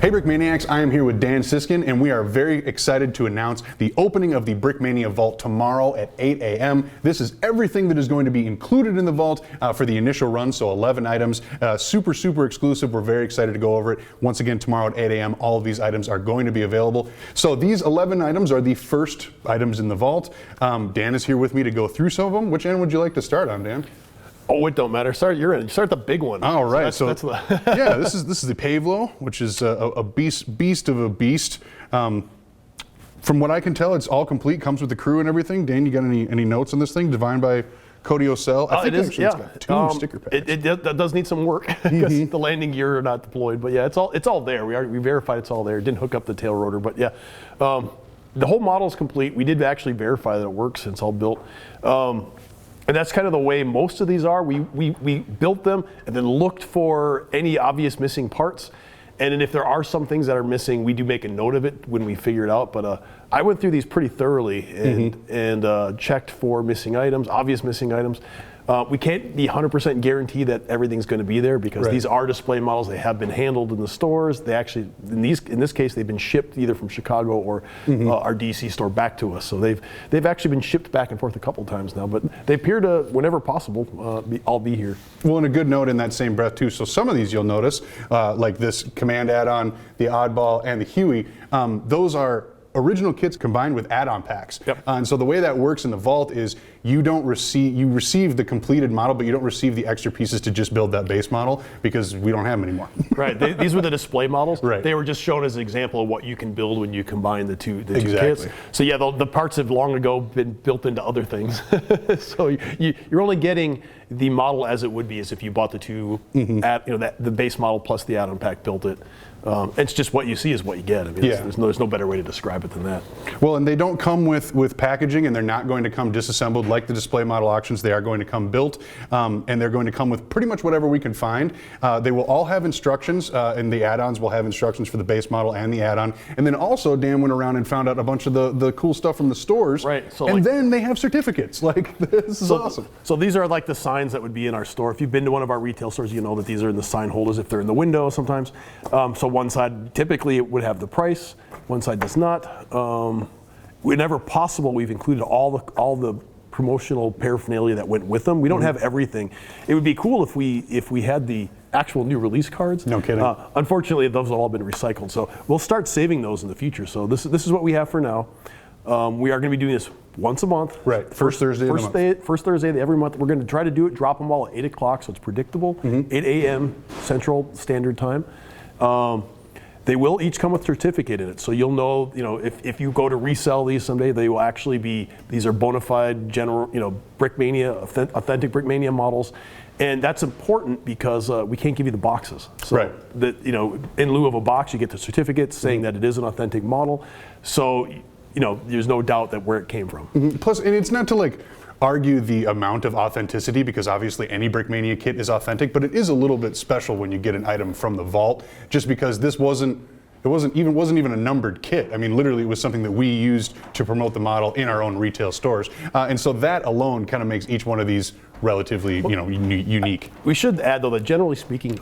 Hey Brickmaniacs, I am here with Dan Siskin, and we are very excited to announce the opening of the Brickmania Vault tomorrow at 8 a.m. This is everything that is going to be included in the vault for the initial run, so 11 items, super exclusive. We're very excited to go over it. Once again, tomorrow at 8 a.m., all of these items are going to be available. So these 11 items are the first items in the vault. Dan is here with me to go through some of them. Which end would you like to start on, Dan? Oh, it don't matter. Start your end. Start the big one. All right. So that's yeah, this is the Pavlo, which is a beast of a beast. From what I can tell, it's all complete. Comes with the crew and everything. Dan, you got any notes on this thing? Designed by Cody O'Sell. I think it is. Actually, Yeah. It's got 2 sticker packs. That does need some work because the landing gear are not deployed. But yeah, it's all there. We verified it's all there. Didn't hook up the tail rotor, but yeah, the whole model is complete. We did actually verify that it works. It's all built. And that's kind of the way most of these are. We built them and then looked for any obvious missing parts. And then if there are some things that are missing, we do make a note of it when we figure it out. But I went through these pretty thoroughly and checked for missing items, obvious missing items. We can't be 100% guarantee that everything's going to be there because these are display models. They have been handled in the stores. They actually, in this case, they've been shipped either from Chicago or our DC store back to us. So they've actually been shipped back and forth a couple times now. But they appear to, whenever possible, all be here. Well, and a good note in that same breath too. So some of these you'll notice, like this command add-on, the oddball, and the Huey. Those are original kits combined with add-on packs. And so the way that works in the vault is you receive the completed model, but you don't receive the extra pieces to just build that base model because we don't have them anymore. Right. These were the display models. Right. They were just shown as an example of what you can build when you combine the two kits. So yeah, the parts have long ago been built into other things. So you're only getting the model as it would be as if you bought the two, the base model plus the add-on pack, built it. It's just what you see is what you get. I mean, there's no better way to describe it than that. Well, and they don't come with packaging, and they're not going to come disassembled like the display model auctions. They are going to come built, and they're going to come with pretty much whatever we can find. They will all have instructions, and the add-ons will have instructions for the base model and the add-on. And then also, Dan went around and found out a bunch of the cool stuff from the stores. Right. So and then they have certificates. Like, this is awesome. So these are like the signs that would be in our store. If you've been to one of our retail stores, you know that these are in the sign holders if they're in the window sometimes. So one side, typically it would have the price, one side does not. Whenever possible, we've included all the promotional paraphernalia that went with them. We don't have everything. It would be cool if we had the actual new release cards. No kidding. Unfortunately, those have all been recycled. So we'll start saving those in the future. So this is what we have for now. We are going to be doing this once a month. Right. First Thursday of the month. First Thursday of every month. We're going to try to do it, drop them all at 8 o'clock, so it's predictable. 8 a.m. Central Standard Time. They will each come with a certificate in it, so you'll know, if you go to resell these someday, they will actually be, these are bona fide general, Brickmania, authentic Brickmania models. And that's important because we can't give you the boxes. So that, in lieu of a box, you get the certificate saying that it is an authentic model. So, there's no doubt that where it came from. Plus, and it's not to argue the amount of authenticity, because obviously any Brickmania kit is authentic, but it is a little bit special when you get an item from the vault, just because this wasn't even a numbered kit. I mean, literally it was something that we used to promote the model in our own retail stores. And so that alone kind of makes each one of these relatively, unique. We should add though that generally speaking,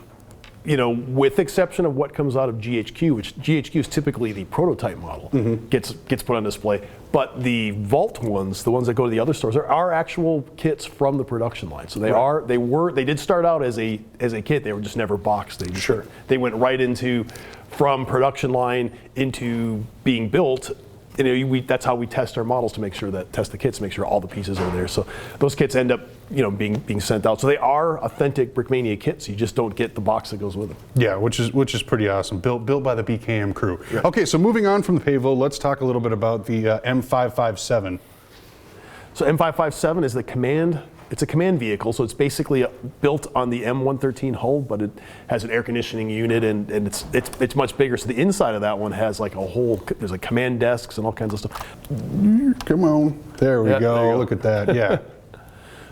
with exception of what comes out of GHQ, which GHQ is typically the prototype model, gets put on display. But the Vault ones, the ones that go to the other stores, are actual kits from the production line. So they did start out as a kit. They were just never boxed. They went right from production line into being built. That's how we test our models to make sure test the kits to make sure all the pieces are there. So those kits end up, being sent out. So they are authentic Brickmania kits. You just don't get the box that goes with them. Yeah, which is pretty awesome. Built by the BKM crew. Yeah. Okay, so moving on from the Pavo, let's talk a little bit about the M557. So M557 is the command. It's a command vehicle, so it's basically built on the M113 hull, but it has an air conditioning unit, and it's much bigger. So the inside of that one has there's command desks and all kinds of stuff. Come on, there we go. Look at that, yeah.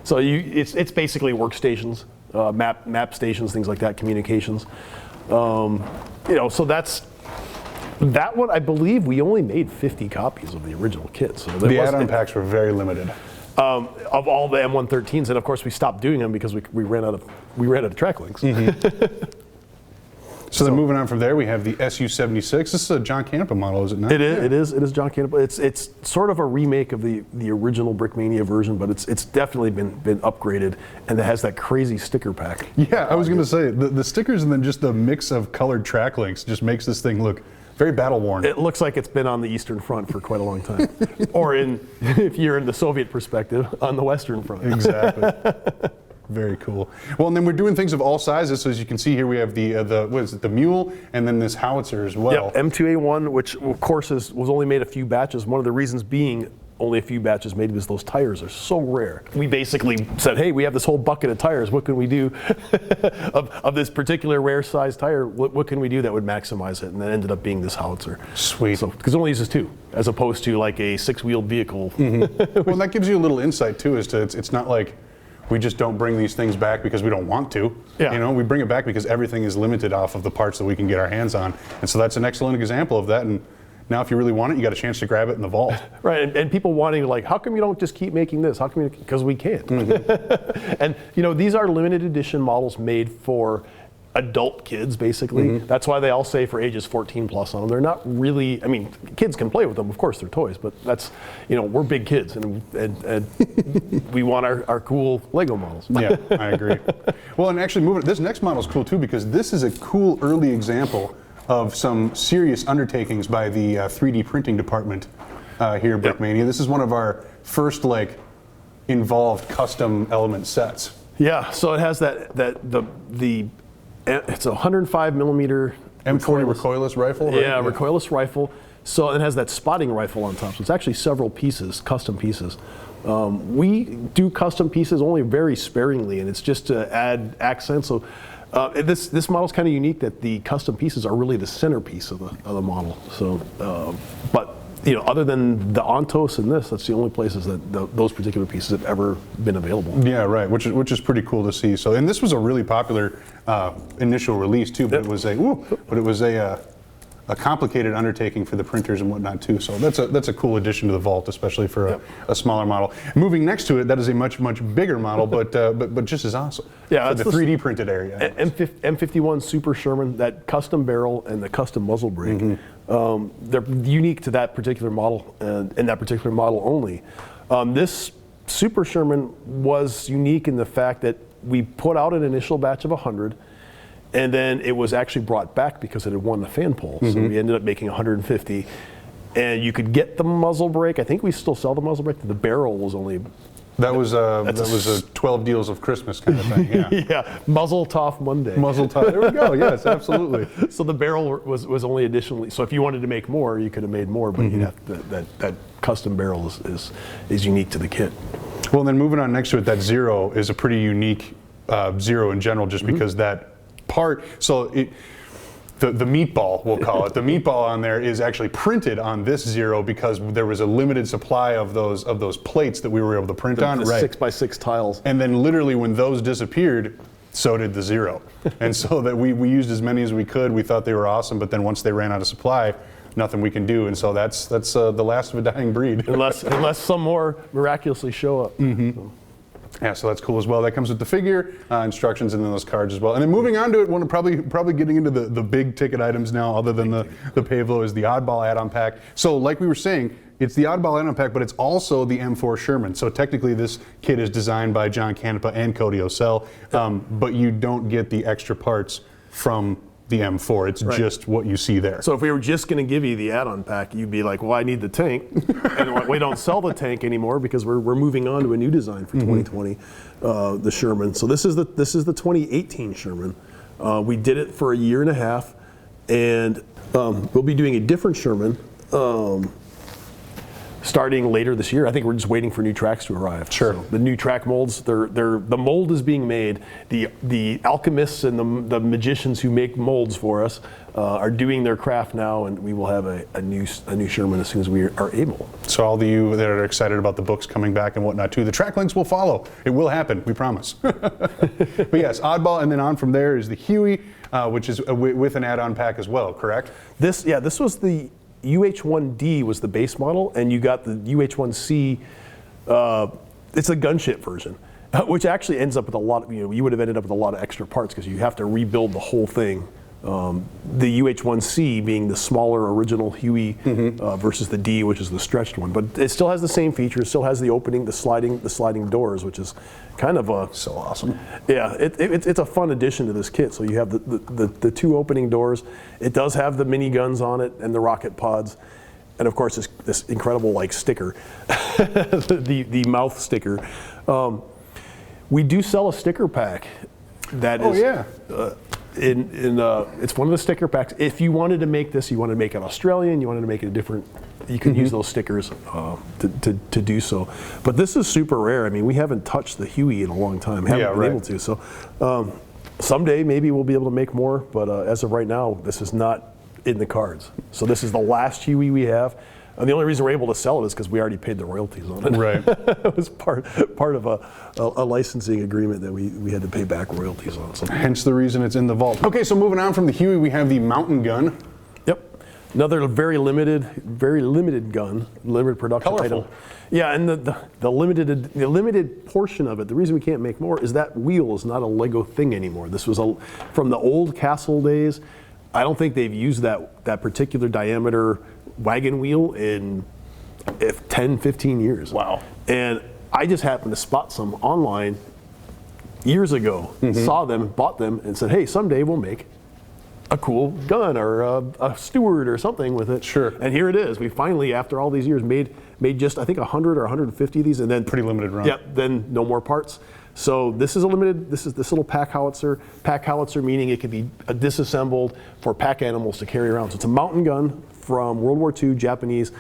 So it's basically workstations, map stations, things like that, communications. So that's that one. I believe we only made 50 copies of the original kit. So the add-on packs were very limited. Of all the M113s, and of course we stopped doing them because we ran out of track links. So then moving on from there, we have the SU-76. This is a John Canepa model, is it not? It is. It is John Canepa. It's sort of a remake of the original Brickmania version, but it's definitely been upgraded, and it has that crazy sticker pack. Yeah, I was going to say the stickers and then just the mix of colored track links just makes this thing look very battle worn. It looks like it's been on the Eastern Front for quite a long time, or if you're in the Soviet perspective, on the Western Front. Exactly. Very cool. Well, and then we're doing things of all sizes. So as you can see here, we have the what is it, the mule, and then this howitzer as well. Yep, M2A1, which of course was only made a few batches. One of the reasons being only a few batches made because those tires are so rare. We basically said, hey, we have this whole bucket of tires. What can we do of this particular rare size tire? What can we do that would maximize it? And that ended up being this howitzer. Sweet. So because it only uses 2, as opposed to like a 6-wheeled vehicle. Well, that gives you a little insight too, as to it's not like we just don't bring these things back because we don't want to. Yeah. You know, we bring it back because everything is limited off of the parts that we can get our hands on. And so that's an excellent example of that. And now if you really want it, you got a chance to grab it in the vault. Right, and people wanting like, how come you don't just keep making this? How come because we can't. And you know, these are limited edition models made for adult kids, basically. That's why they all say for ages 14 plus on them. They're not really, I mean, kids can play with them, of course they're toys, but that's, you know, we're big kids and we want our cool Lego models. Yeah, I agree. Well, and actually this next model is cool too, because this is a cool early example of some serious undertakings by the 3D printing department here at Brickmania. This is one of our first like involved custom element sets. Yeah, so it has it's a 105 millimeter M40 recoilless rifle, right? Yeah, recoilless rifle. So it has that spotting rifle on top. So it's actually several pieces, custom pieces. We do custom pieces only very sparingly, and it's just to add accent. So this model is kind of unique that the custom pieces are really the centerpiece of the model. So, but you know, other than the Ontos and this, that's the only places that those particular pieces have ever been available. Yeah, right. Which is pretty cool to see. So, and this was a really popular initial release too. But it was a complicated undertaking for the printers and whatnot too. So that's a cool addition to the vault, especially for a smaller model. Moving next to it, that is a much bigger model, but just as awesome. Yeah, for the 3D printed area. M51 Super Sherman, that custom barrel and the custom muzzle brake. They're unique to that particular model and that particular model only. This Super Sherman was unique in the fact that we put out an initial batch of 100, and then it was actually brought back because it had won the fan poll. So we ended up making 150, and you could get the muzzle brake. I think we still sell the muzzle brake. The barrel was only. That was a 12 deals of Christmas kind of thing. Yeah. Yeah, Muzzle Toff Monday. Muzzle tough. There we go. Yes, absolutely. So the barrel was only additionally. So if you wanted to make more, you could have made more, but you'd have that custom barrel is unique to the kit. Well, then moving on next to it, that Zero is a pretty unique Zero in general, just because that part. So the meatball, we'll call it, the meatball on there is actually printed on this Zero because there was a limited supply of those plates that we were able to print on. The 6x6 tiles. And then literally when those disappeared, so did the Zero. And so that we used as many as we could. We thought they were awesome, but then once they ran out of supply, nothing we can do. And so that's the last of a dying breed. Unless some more miraculously show up. Yeah, so that's cool as well. That comes with the figure, instructions, and then those cards as well. And then moving on to it, one probably getting into the big ticket items now, other than the Pavlo, is the oddball add-on pack. So like we were saying, it's the oddball add-on pack, but it's also the M4 Sherman. So technically this kit is designed by John Canepa and Cody Osell, but you don't get the extra parts from the M4. It's just what you see there. So if we were just going to give you the add-on pack, you'd be like, well, I need the tank. And we don't sell the tank anymore because we're moving on to a new design for 2020, the Sherman. So this is the 2018 Sherman. We did it for a year and a half, and we'll be doing a different Sherman starting later this year. I think we're just waiting for new tracks to arrive. Sure. So the new track molds, the mold is being made. The alchemists and the magicians who make molds for us are doing their craft now, and we will have a new Sherman as soon as we are able. So all of you that are excited about the books coming back and whatnot too, the track links will follow. It will happen, we promise. But yes, oddball, and then on from there is the Huey, which is with an add-on pack as well, correct? This was the UH-1D was the base model, and you got the UH-1C. It's a gunship version, which actually ends up with a lot of, you would have ended up with a lot of extra parts because you have to rebuild the whole thing The UH-1C being the smaller original Huey versus the D, which is the stretched one. But it still has the same features, still has the opening, the sliding doors, which is kind of a... So awesome. Yeah, it's a fun addition to this kit. So you have the two opening doors. It does have the mini guns on it and the rocket pods. And of course, this incredible like sticker, the mouth sticker. We do sell a sticker pack that is... yeah. It's one of the sticker packs. If you wanted to make this, you wanted to make it Australian, you wanted to make it a different, you can use those stickers to do so. But this is super rare. I mean, we haven't touched the Huey in a long time. Haven't been able to. So someday maybe we'll be able to make more. But as of right now, this is not in the cards. So this is the last Huey we have. And the only reason we're able to sell it is because we already paid the royalties on it. Right. It was part of a licensing agreement that we had to pay back royalties on. So. Hence the reason it's in the vault. Okay, so moving on from the Huey, we have the mountain gun. Yep. Another very limited gun, limited production item. Yeah, and the limited portion of it, the reason we can't make more is that wheel is not a Lego thing anymore. This was from the old Castle days. I don't think they've used that particular diameter wagon wheel in 10, 15 years. Wow. And I just happened to spot some online years ago, saw them, bought them, and said, hey, someday we'll make a cool gun or a Stewart or something with it. Sure. And here it is. We finally, after all these years, made just, I think, 100 or 150 of these, and then Pretty limited run. Yep, then no more parts. So this is a limited, this little pack howitzer. Pack howitzer meaning it could be disassembled for pack animals to carry around. So it's a mountain gun from World War II, Japanese,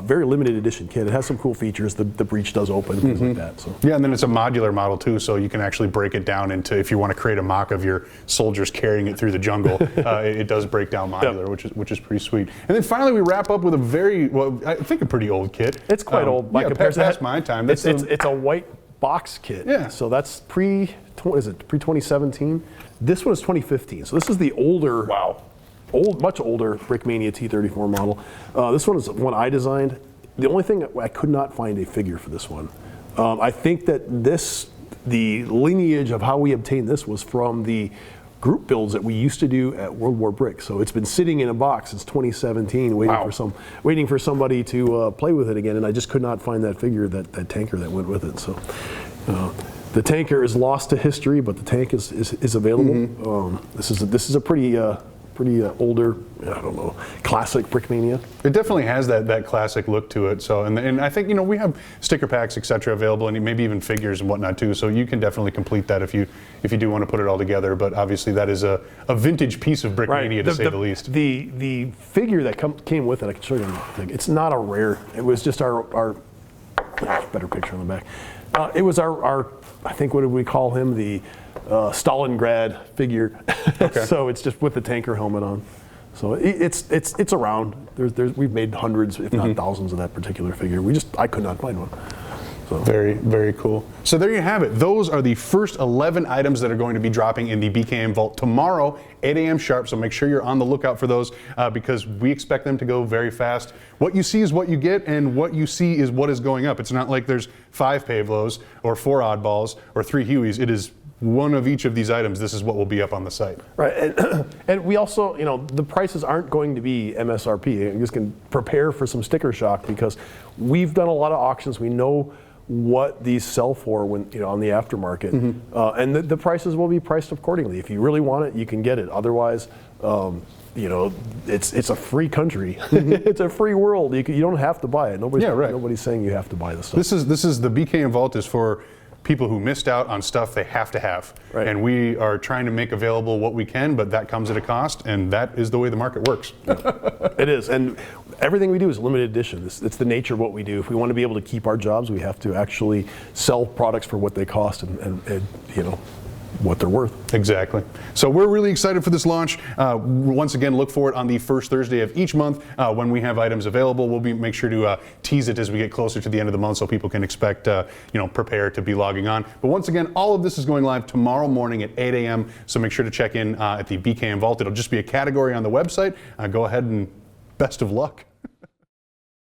very limited edition kit. It has some cool features. The breech does open, things like that. So. Yeah, and then it's a modular model too, so you can actually break it down into, if you want to create a mock of your soldiers carrying it through the jungle, it does break down modular, which is pretty sweet. And then finally we wrap up with a very, well, I think a pretty old kit. It's quite old. Yeah, past my time. It's a white box kit. Yeah. So that's pre-2017. This one is 2015. So this is the older, much older Brickmania T34 model. This one is one I designed. The only thing, I could not find a figure for this one. I think that the lineage of how we obtained this was from the group builds that we used to do at World War Brick. So it's been sitting in a box since 2017, waiting for somebody to play with it again. And I just could not find that figure, that tanker that went with it. So the tanker is lost to history, but the tank is available. This is a pretty older, I don't know, classic Brickmania. It definitely has that classic look to it. So, and I think, we have sticker packs, etc., available, and maybe even figures and whatnot too. So you can definitely complete that if you do want to put it all together. But obviously, that is a vintage piece of Brickmania, to say the least. The figure that came with it, I can show you. It's not a rare. It was just our better picture on the back. It was our I think, what did we call him? The Stalingrad figure. Okay. So it's just with the tanker helmet on. So it's around. We've made hundreds, if not thousands, of that particular figure. I could not find one. So. Very, very cool. So there you have it. Those are the first 11 items that are going to be dropping in the BKM Vault tomorrow, 8 a.m. sharp. So make sure you're on the lookout for those because we expect them to go very fast. What you see is what you get, and what you see is what is going up. It's not like there's 5 Pavlos or 4 Oddballs or 3 Hueys. It is one of each of these items. This is what will be up on the site. Right, and we also, the prices aren't going to be MSRP. You just can prepare for some sticker shock because we've done a lot of auctions. We know what these sell for when on the aftermarket, and the prices will be priced accordingly. If you really want it, you can get it. Otherwise, it's a free country. It's a free world. You don't have to buy it. Nobody's saying you have to buy this stuff. This is the BKM Vault is for people who missed out on stuff they have to have. Right. And we are trying to make available what we can, but that comes at a cost, and that is the way the market works. It is, and everything we do is limited edition. It's the nature of what we do. If we want to be able to keep our jobs, we have to actually sell products for what they cost and what they're worth. Exactly. So we're really excited for this launch. Once again, look for it on the first Thursday of each month when we have items available. We'll make sure to tease it as we get closer to the end of the month so people can expect, prepare to be logging on. But once again, all of this is going live tomorrow morning at 8 a.m. So make sure to check in at the BKM Vault. It'll just be a category on the website. Go ahead and best of luck.